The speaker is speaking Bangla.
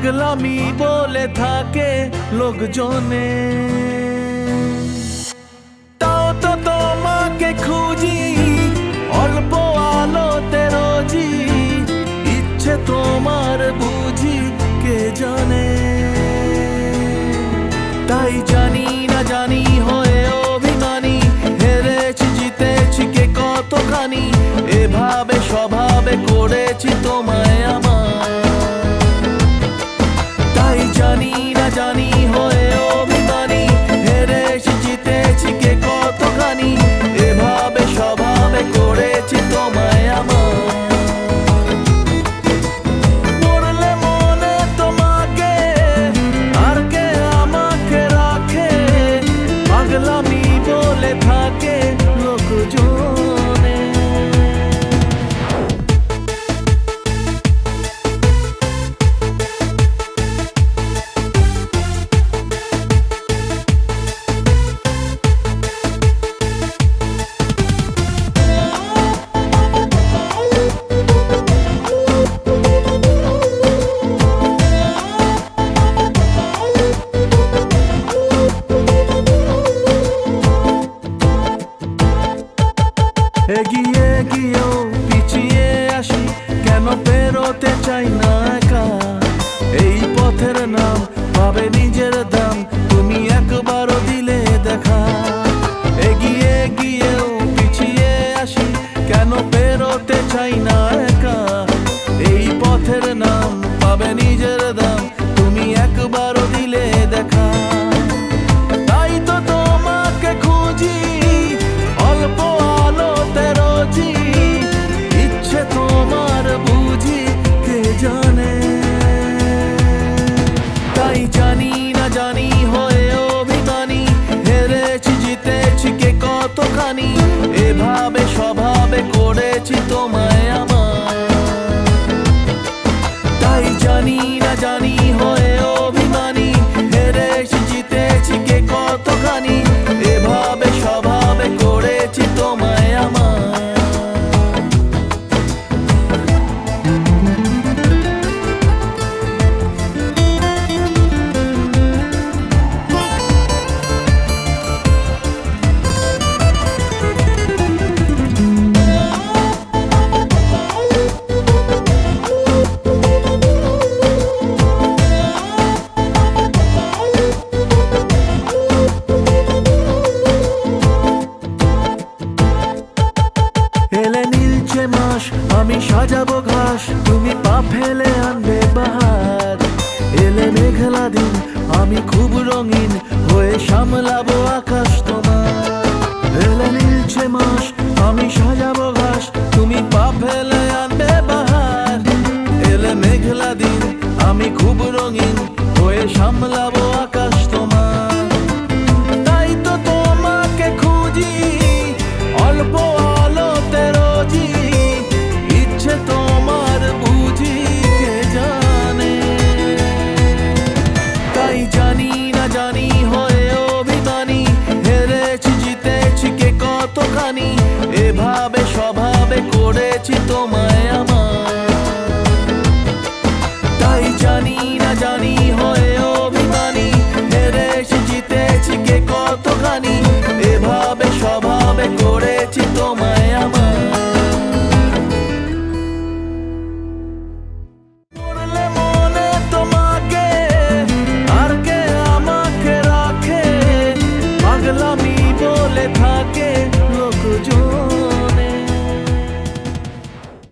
পাগলামি বলে থাকে লোকজনে। তাও তো তোমাকে খুঁজি অল্প আলোতে রোজি, ইচ্ছে তোমার বুঝি কে জানে। তাই জানি না জানি হয়ে অভিমানী, হেরেছি জিতেছি কে কতখানি, এভাবে স্বভাবে করেছি তোমায় আমার। তাই জানি না জানি হয়ে অভিমানী, হেরেছি জিতেছি কে কতখানি, এভাবে স্বভাবে করেছি তোমায় আমার। মরলে মনে তোমাকে আর কে আমাকে রাখে, পাগলামি বলে থাকে লোকজনে। এগিয়ে গিয়েও পিছিয়ে আসি, কেন পেরোতে চাই না একা। এই পথের নাম পাবে নিজের দাম, তুমি একবারও দিলে দেখা। এগিয়ে গিয়েও পিছিয়ে আসি, কেন পেরোতে চাই না একা। এই পথের নাম পাবে নিজের দাম, তুমি একবারও দিলে দেখা। তাই তো তোমাকে খুঁজি অল্প আলোতে রোজি, ইচ্ছে তোমার বুঝি কে জানে। তাই জানি না জানি হয়ে অভিমানী, হেরেছি জিতেছি কে কতখানি, এভাবে স্বভাবে করেছি তোমায় আমার। তাই জানি না জানি হয়ে অভিমানী, হেরেছি জিতেছি কে কতখানি, এভাবে স্বভাবে করেছি তোমায় আমার। এলে নীলছে মাস আমি সাজাবো ঘাস, তুমি পা ফেলে আনবে বাহার। এলে মেঘলা দিন আমি খুব রঙিন হয়ে সামলাবো আকাশ তোমার। এলে নীলছে মাস আমি সাজাবো ঘাস, তুমি পা ফেলে আনবে বাহার। এলে মেঘলা দিন আমি খুব রঙিন হয়ে সামলাবো